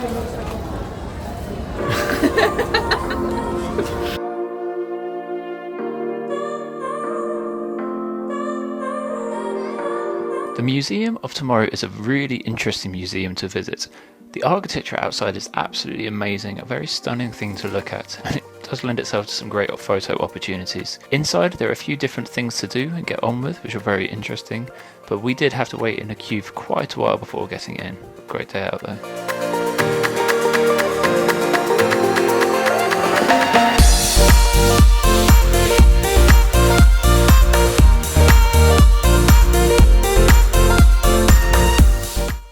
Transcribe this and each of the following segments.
The Museum of Tomorrow is a really interesting museum to visit. The architecture outside is absolutely amazing, a very stunning thing to look at, and it does lend itself to some great photo opportunities. Inside there are a few different things to do and get on with, which are very interesting, but we did have to wait in a queue for quite a while before getting in. Great day out there.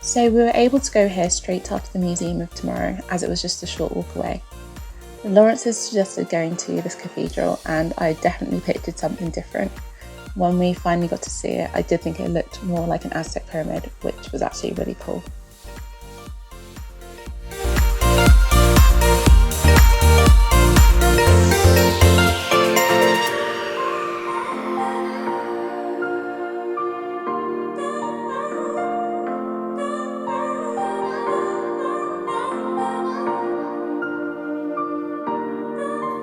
So we were able to go here straight after the Museum of Tomorrow, as it was just a short walk away. Lawrence has suggested going to this cathedral, and I definitely pictured something different. When we finally got to see it, I did think it looked more like an Aztec pyramid, which was actually really cool.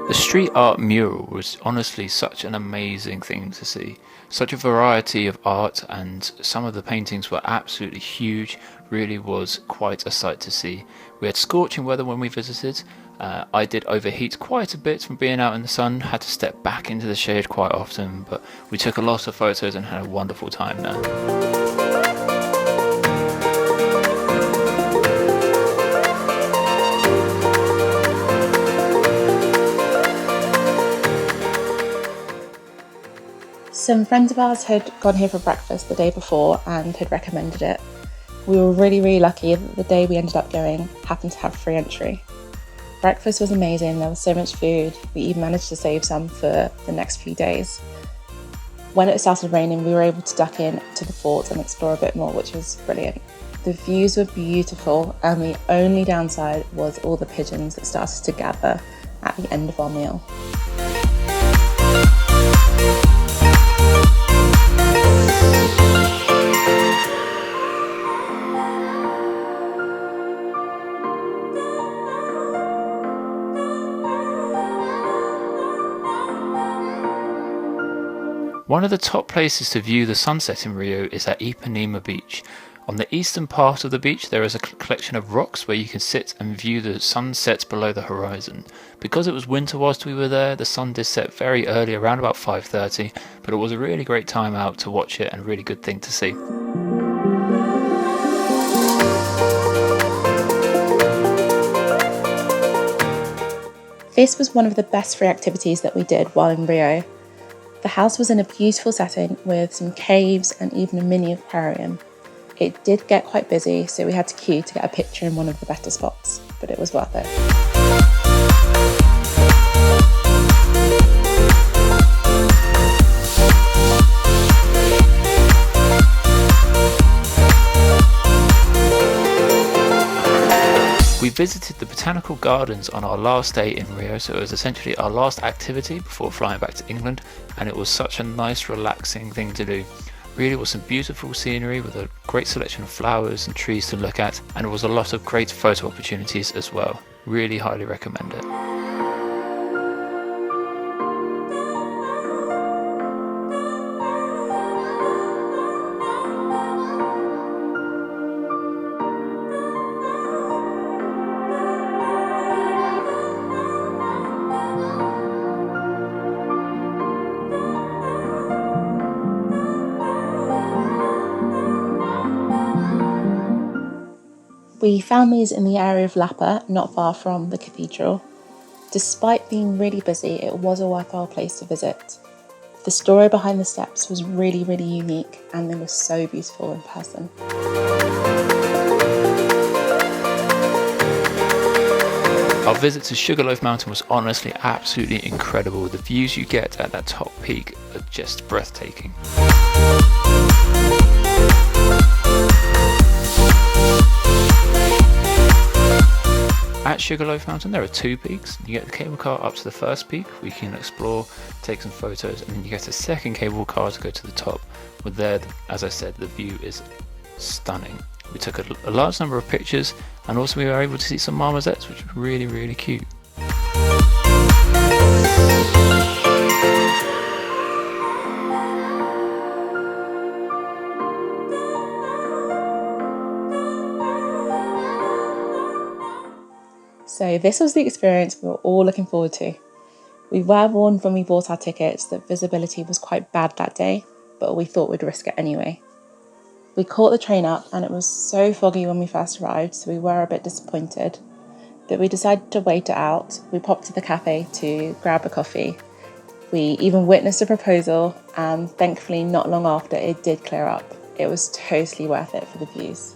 The street art mural was honestly such an amazing thing to see. Such a variety of art, and some of the paintings were absolutely huge. Really was quite a sight to see. We had scorching weather when we visited. I did overheat quite a bit from being out in the sun, had to step back into the shade quite often, but we took a lot of photos and had a wonderful time there. Some friends of ours had gone here for breakfast the day before and had recommended it. We were really lucky that the day we ended up going happened to have free entry. Breakfast was amazing, there was so much food, we even managed to save some for the next few days. When it started raining, we were able to duck in to the fort and explore a bit more, which was brilliant. The views were beautiful, and the only downside was all the pigeons that started to gather at the end of our meal. One of the top places to view the sunset in Rio is at Ipanema beach. On the eastern part of the beach there is a collection of rocks where you can sit and view the sunset below the horizon. Because it was winter whilst we were there, the sun did set very early, around about 5:30, but it was a really great time out to watch it and a really good thing to see. This was one of the best free activities that we did while in Rio. The house was in a beautiful setting with some caves and even a mini aquarium. It did get quite busy, so we had to queue to get a picture in one of the better spots, but it was worth it. We visited the Botanical Gardens on our last day in Rio, so it was essentially our last activity before flying back to England, and it was such a nice, relaxing thing to do. Really was some beautiful scenery with a great selection of flowers and trees to look at, and it was a lot of great photo opportunities as well. Really highly recommend it. We found these in the area of Lapa, not far from the cathedral. Despite being really busy, it was a worthwhile place to visit. The story behind the steps was really unique, and they were so beautiful in person. Our visit to Sugarloaf Mountain was honestly absolutely incredible. The views you get at that top peak are just breathtaking. At Sugarloaf Mountain there are two peaks. You get the cable car up to the first peak where you can explore, take some photos, and then you get a second cable car to go to the top. With there, as I said, the view is stunning. We took a large number of pictures, and also we were able to see some marmosets, which were really, really cute. So this was the experience we were all looking forward to. We were warned when we bought our tickets that visibility was quite bad that day, but we thought we'd risk it anyway. We caught the train up and it was so foggy when we first arrived, so we were a bit disappointed. But we decided to wait it out. We popped to the cafe to grab a coffee. We even witnessed a proposal, and thankfully not long after it did clear up. It was totally worth it for the views.